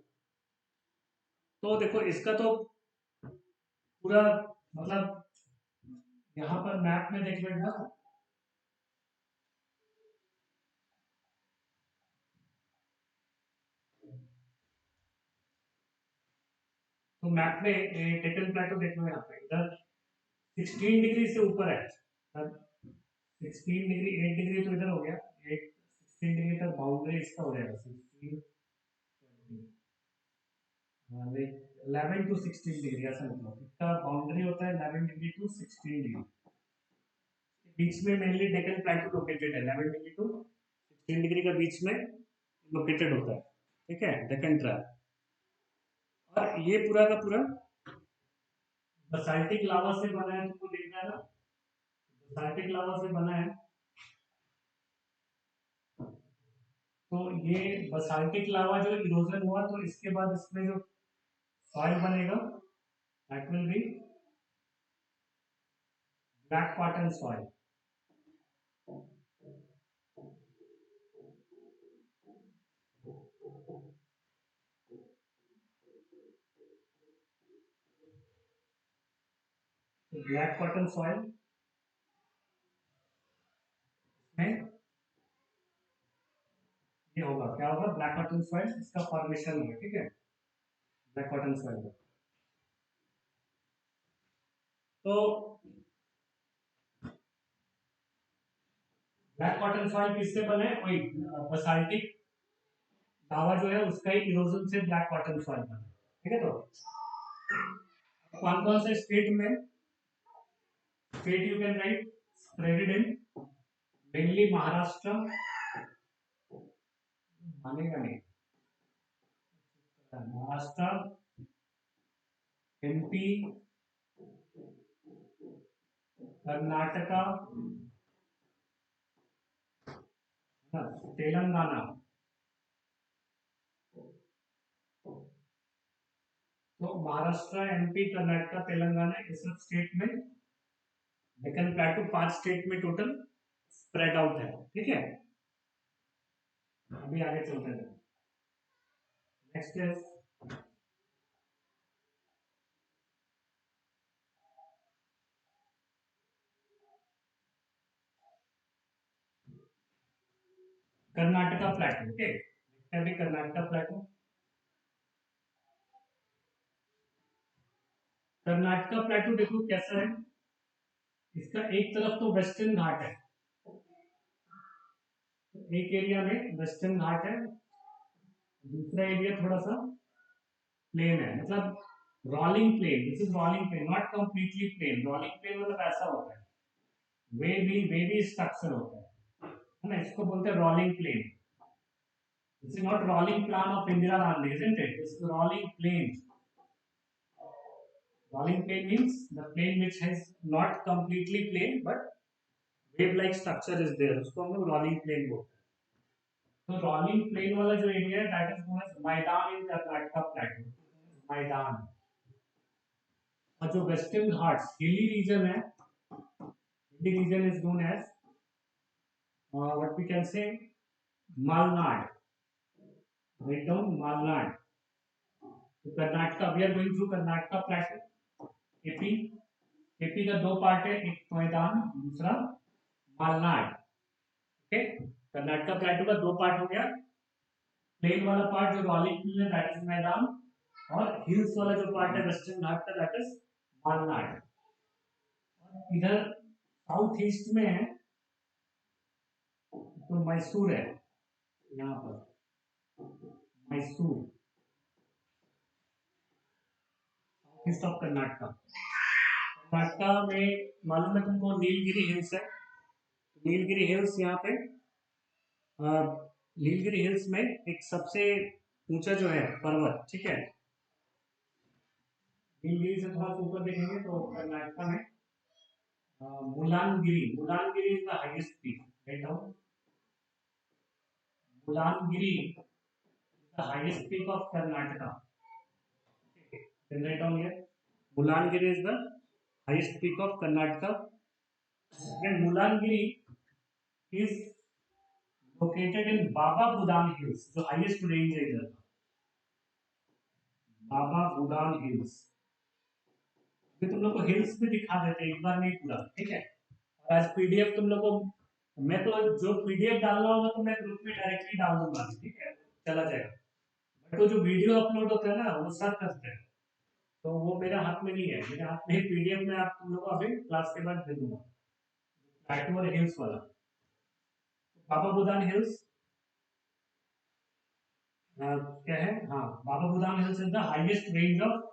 तो देखो इसका तो पूरा, मतलब यहाँ पर मैप में देख लेना, तो मैप में डेक्कन प्लेटू देख लो, यहाँ पे इधर 16 डिग्री से ऊपर है, 16 डिग्री, 8 डिग्री तो इधर हो गया, 16 डिग्री तक बाउंड्री इसका हो जाएगा, 16 11 to 16 डिग्री, ऐसा मतलब इसका बाउंड्री होता है 11 डिग्री to 16 डिग्री, बीच में मेनली डेक्कन प्लेटू लोकेटेड है, 11 डिग्री to 16 डिग्री का बीच में लोकेटेड होता है, ठीक है, डेक्कन ट्रैप। और ये पूरा का पूरा बसाल्टिक लावा से बना है, तुमको दिख रहा है ना, बसाल्टिक लावा से बना है। तो ये बसाल्टिक लावा जो इरोजन हुआ, तो इसके बाद इसमें जो सॉइल बनेगा that will be black cotton soil. Black cotton soil में ये होगा, क्या होगा, ब्लैक कॉटन सॉइल इसका फॉर्मेशन होगा, ठीक है, ब्लैक कॉटन सॉइल। तो ब्लैक कॉटन सॉइल किससे बने? वही बसाल्टिक लावा जो है उसका ही इरोजन से ब्लैक कॉटन सॉइल बना। ठीक है, तो कौन कौन से स्टेट में, state you can write spreaded in mainly Maharashtra, मानेगा नहीं, महाराष्ट्र, एमपी, कर्नाटका, तेलंगाना। तो महाराष्ट्र, एमपी, कर्नाटका, तेलंगाना, इस सब स्टेट में डेक्कन प्लेटू 5 स्टेट में टोटल स्प्रेड आउट है। ठीक है, अभी आगे चलते हैं। नेक्स्ट है कर्नाटका प्लेटू। ओके, अभी कर्नाटका प्लेटू, कर्नाटका प्लेटू देखो कैसा है। इसका एक तरफ तो वेस्टर्न घाट है, एक एरिया में वेस्टर्न घाट है, दूसरा एरिया थोड़ा सा प्लेन है, मतलब rolling plain. This is rolling plain, not completely plain. Rolling plain मतलब ऐसा होता है, वेवी स्ट्रक्चर होता है ना, इसको बोलते हैं rolling plain. This is not rolling plan of Indira Gandhi, isn't it? This is rolling plain. Rolling plane means the plane which has not completely plane but wave like structure is there, उसको हम लोग rolling plane बोलते हैं। तो rolling plane वाला जो area है that is known as मैदान in कर्नाटका प्लेटू, मैदान। और जो वेस्टर्न घाट्स हिली रीजन है, hilly region is known as what we can say Malnad, right down Malnad. तो Karnataka, we are going through Karnataka plateau, AP. AP का दो पार्ट है, एक मैदान, दूसरा मालनाड। ओके, कर्नाटका प्लेटू का दो पार्ट हो गया, प्लेन वाला पार्ट जो रोलिंग प्लेन है दैट इज मैदान, और हिल्स वाला जो पार्ट है वेस्टर्न घाट का दैट इज मालनाड। इधर साउथ ईस्ट में है तो मैसूर है, यहाँ पर Mysore, south east of Karnataka. Karnataka में मालूम है तुमको नीलगिरी हिल्स है, नीलगिरी हिल्स यहाँ पे नीलगिरी हिल्स में एक सबसे ऊंचा जो है पर्वत, ठीक है, नीलगिरी से थोड़ा ऊपर देखेंगे तो कर्नाटका में Mullayanagiri, Mullayanagiri is the highest peak, right down, Mullayanagiri the highest peak of Karnataka, right down here, Mullayanagiri is the highest peak of Karnataka, and Mullayanagiri is located in Baba Budan hills, जो हाईएस्ट रेंज है इधर, बाबा बुदान हिल्स। ये तुम लोग को हिल्स भी दिखा देते हैं एक बार, नहीं पूरा, ठीक है। और आज पीडीएफ तुम लोग को, मैं तो जो पीडीएफ डालना होगा तो मैं ग्रुप में डायरेक्टली डाल दूंगा, ठीक है, चला जाएगा। बट वो जो वीडियो अपलोड होता है ना वो सर करते हैं, तो वो मेरे हाथ में नहीं है, मेरे हाथ में पीडीएफ में आप तुम लोग को अभी क्लास के बाद दे दूंगा, प्लेटू हिल्स वाला। बाबा बुदान हिल्स क्या है, हाँ, Baba Budan hills is the highest range of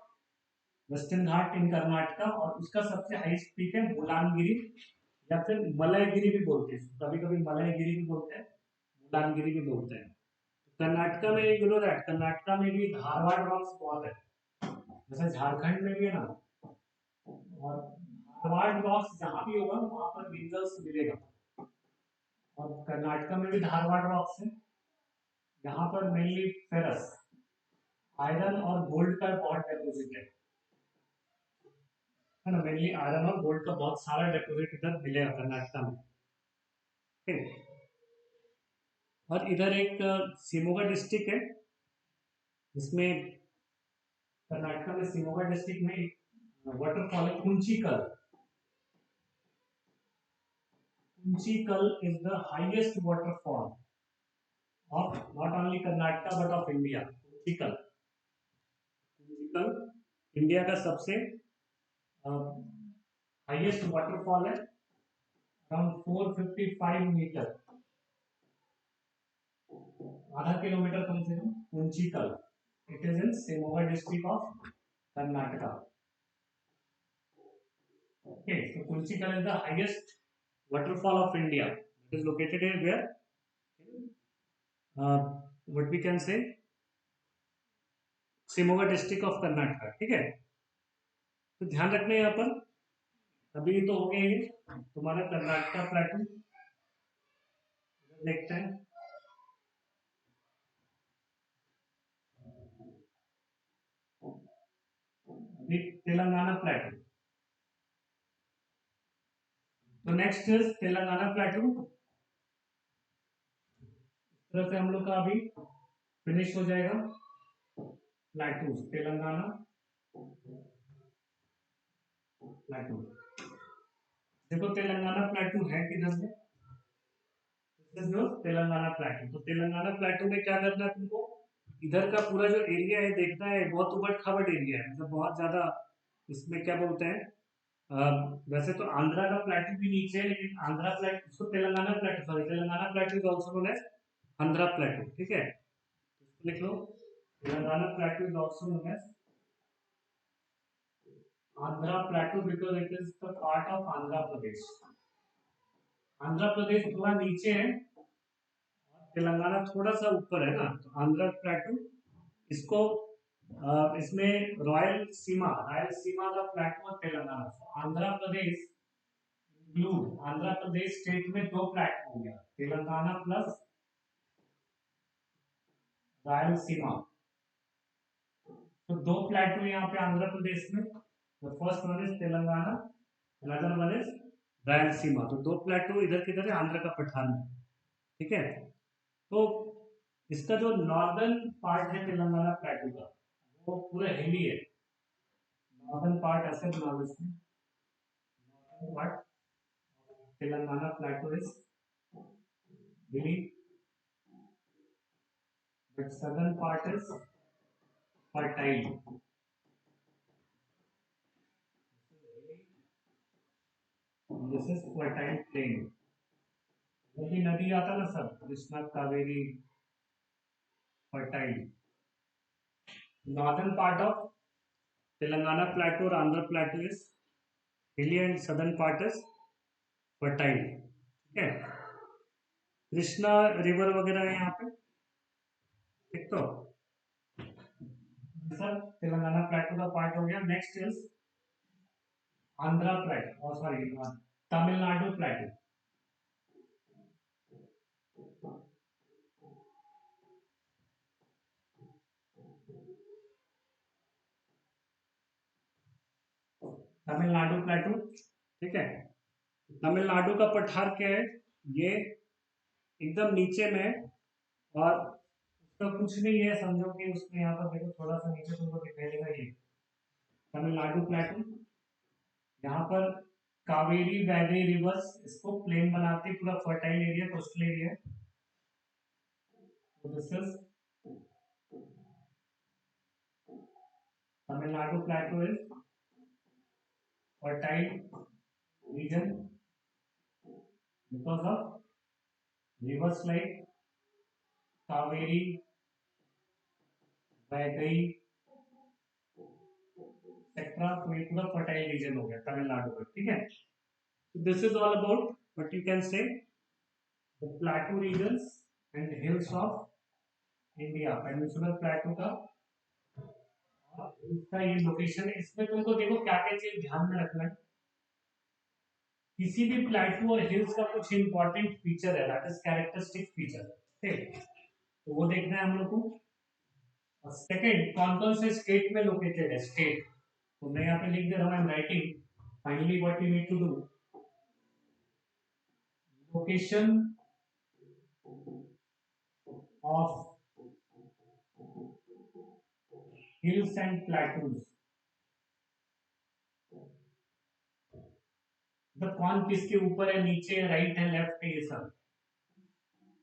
western Ghat in Karnataka, और उसका सबसे हाईएस्ट पीक है मुलानगिरी, या फिर मलयगिरी भी बोलते हैं, कभी कभी मलयगिरी भी बोलते हैं, मुलानगिरी भी बोलते हैं। कर्नाटका में यू नो दैट कर्नाटका में भी धारवाड़ रॉक्स बहुत है, जैसे झारखंड में भी है ना, और धारवाड़ रॉक्स जहाँ भी होगा वहां पर मिनरल्स मिलेगा, और कर्नाटका में भी धारवाड़ रॉक्स है, यहाँ पर मेनली फेरस, आयरन और गोल्ड का बहुत डिपॉजिट है ना, मेनली आयरन और गोल्ड का बहुत सारा डिपॉजिट इधर मिलेगा कर्नाटका में, ठीक है। और इधर एक शिमोगा डिस्ट्रिक्ट है, जिसमें कर्नाटका में शिमोगा डिस्ट्रिक्ट में एक वाटरफॉल है Kunchikal, Kunchikal is the highest waterfall of not only Karnataka but of India. Kunchikal, Kunchikal India का सबसे हाईएस्ट वाटरफॉल है, फ्रॉम 455 मीटर, आधा किलोमीटर कम से कम, Kunchikal, it is in Shimoga district of Karnataka. Okay, so Kunchikal is the highest waterfall of India. It is located in where? What we can say? Shimoga district of Karnataka. ठीक है, तो ध्यान रखना है यहाँ पर. अभी तो हो गया ये तुम्हारा कर्नाटका प्लेटू. देखते हैं. अभी तेलंगाना प्लेटू. तो नेक्स्ट इज तेलंगाना प्लेटू. इस तरह से हम लोग का अभी फिनिश हो जाएगा प्लेटू. तेलंगाना प्लेटू. देखो तेलंगाना प्लेटू है किधर से. तेलंगाना प्लेटू. तो तेलंगाना प्लेटू में क्या करना है तुमको, इधर का पूरा जो एरिया है देखना है. बहुत उबड़ खाबड़ एरिया है, मतलब बहुत ज्यादा. इसमें क्या बोलते हैं, वैसे तो आंध्रा का प्लेटू भी नीचे है, लेकिन आंध्रा प्लेटू, उसको Telangana plateau, sorry, Telangana plateau is also known as Andhra plateau. ठीक है, इसको लिख लो. Telangana plateau is also known as Andhra plateau because it is the part of Andhra Pradesh. Andhra Pradesh थोड़ा नीचे है, तेलंगाना थोड़ा सा ऊपर है ना. तो आंध्र प्लेटू, इसको इसमें रॉयल सीमा का प्लेटू और तेलंगाना. आंध्र प्रदेश इंक्लूड, आंध्र प्रदेश स्टेट में दो प्लेटू हो गया, तेलंगाना प्लस रॉयल सीमा. तो दो प्लेटू यहाँ पे आंध्र प्रदेश में. First one is Telangana, another one is Rayalaseema. तो दो प्लेटू इधर किधर है, आंध्र का पठार में. ठीक है, तो इसका जो नॉर्दर्न पार्ट है तेलंगाना प्लेटू का, वो पूरा हिली है. नॉर्दर्न पार्ट ऐसे बना लो इसमें. Northern part Telangana plateau is hilly, but southern part is fertile. This is fertile plain. नदी नदी आता ना सब, Krishna Kaveri, fertile. Northern part of Telangana plateau और Andhra plateau is hilly and southern part is fertile. ठीक है, कृष्णा रिवर वगैरह है यहाँ पे. ठीक, तो सर तेलंगाना प्लेटू का पार्ट हो गया. नेक्स्ट इज आंध्र प्लेटू, और सॉरी तमिलनाडु प्लेटू. तमिलनाडु प्लेटू. ठीक है, तमिलनाडु का पठार क्या है, ये एकदम नीचे में है. और उसका कुछ नहीं है, समझो कि उसमें यहाँ पर देखो थोड़ा सा नीचे तुमको दिखाई देगा ये तमिलनाडु प्लेटू. यहाँ पर कावेरी वैगई रिवर्स इसको प्लेन बनाते, पूरा fertile area, coastal area. This is Tamil Nadu प्लेटू is fertile region because of rivers like Kaveri, Vaigai, etc. तो ये पूरा fertile region हो गया तमिलनाडु का. ठीक है, so this is all about what you can say the plateau regions and hills of India. Peninsular plateau का इसका ये लोकेशन है. इसमें तुमको देखो क्या क्या चीज ध्यान में रखना है. किसी भी प्लेटू और हिल्स का कुछ इंपॉर्टेंट फीचर है, दैट इज कैरेक्टरिस्टिक फीचर. ठीक, तो वो देखना है हम लोग को. और सेकंड, कौन कौन से स्टेट में लोकेटेड है, स्टेट. तो मैं यहाँ पे लिख दे रहा हूँ, I am writing. Finally what you need to do, location of hills and plateaus. तो कौन किसके ऊपर है, नीचे है, राइट है, लेफ्ट है, ये सब.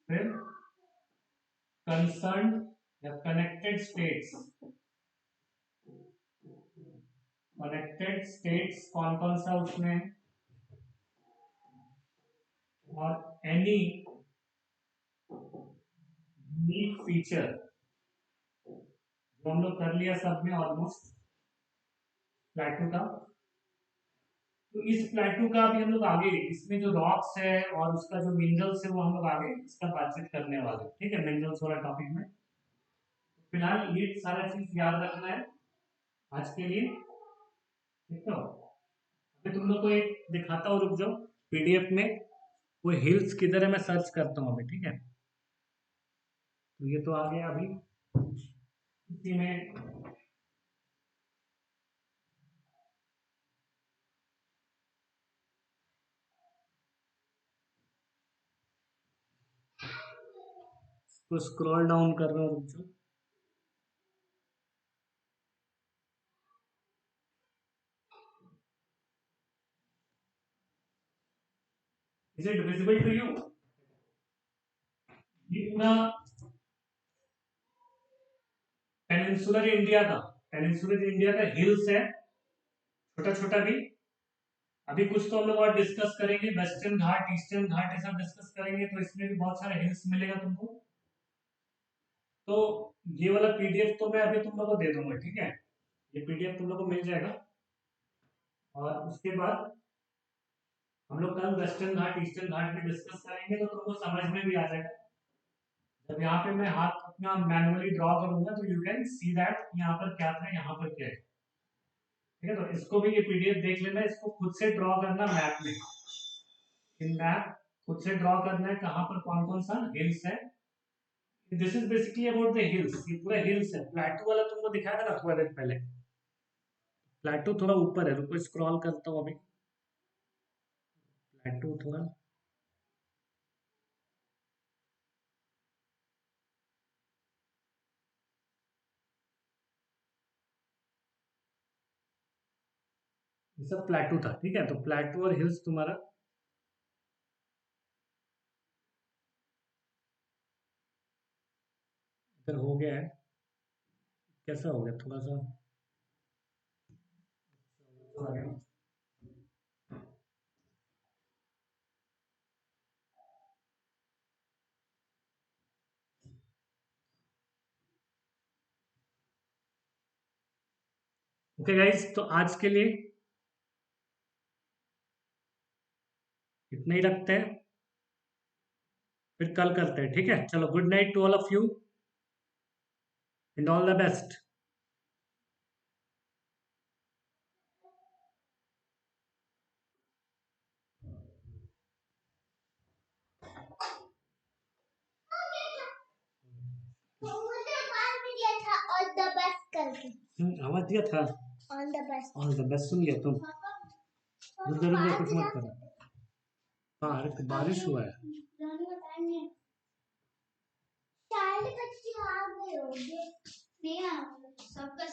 फिर कंसर्न या कनेक्टेड स्टेट्स. कनेक्टेड स्टेट्स कौन कौन सा उसमें, और एनी यूनिक फीचर, जो हम लोग कर लिया सब में ऑलमोस्ट प्लेटो का। तो इस प्लेटो का भी हम लोग आगे, इसमें जो रॉक्स है और उसका जो मिनरल्स है वो हम लोग आगे इसका बातचीत करने वाले, ठीक है, मिनरल्स वाला टॉपिक में। फिलहाल ये सारा चीज याद रखना है आज के लिए, ठीक है। अभी तुम लोग को एक दिखाता हूँ, रुक जाओ, पीडीएफ में वो हिल्स किधर है मैं सर्च करता हूँ अभी, ठीक है। तो ये तो आ गया अभी इसी में। तो स्क्रॉल डाउन कर रहा हूँ, रुक जाओ। Is it visible to you? ये पूरा पेनिनसुलर इंडिया का, पेनिनसुलर इंडिया का हिल्स है, छोटा छोटा भी। अभी कुछ तो हम लोग और डिस्कस करेंगे, वेस्टर्न घाट, ईस्टर्न घाट, ऐसा डिस्कस करेंगे, तो इसमें भी बहुत सारा हिल्स मिलेगा तुमको। तो ये वाला पीडीएफ तो मैं अभी तुम लोग को दे दूंगा, ठीक है। ये पीडीएफ तुम लोग को मिल जाएगा। और उसके बाद हम लोग कल वेस्टर्न घाट, ईस्टर्न घाट में डिस्कस करेंगे, तो तुमको समझ में भी आ जाएगा। जब यहाँ पे मैं हाथ अपना मैनुअली ड्रॉ करूंगा तो यू कैन सी दैट यहाँ पर क्या था, यहाँ पर क्या है, ठीक है। तो इसको भी ये पीडीएफ देख लेना, इसको खुद से ड्रॉ करना मैप में, इन मैप खुद से ड्रॉ करना है कहाँ पर कौन कौन सा हिल्स है। This is basically about the hills, ये पूरा हिल्स है। प्लेटो वाला तुमको दिखाया था ना थोड़ा देर पहले, प्लेटो थोड़ा ऊपर है, रुको स्क्रॉल करता हूँ अभी। प्लेटो थोड़ा, ये सब प्लेटो था, ठीक है। तो प्लेटो और हिल्स तुम्हारा इधर हो गया है। कैसा हो गया थोड़ा सा, ओके गाइस, तो आज के लिए इतना ही रखते हैं, फिर कल करते हैं, ठीक है। चलो, good night to all of you and all the best. आवाज दिया था, ऑल द बेस्ट सुन लिया तुम। रुक जा रुक जा, कुछ मत करो। हाँ, अरे तो बारिश हुआ है। सबका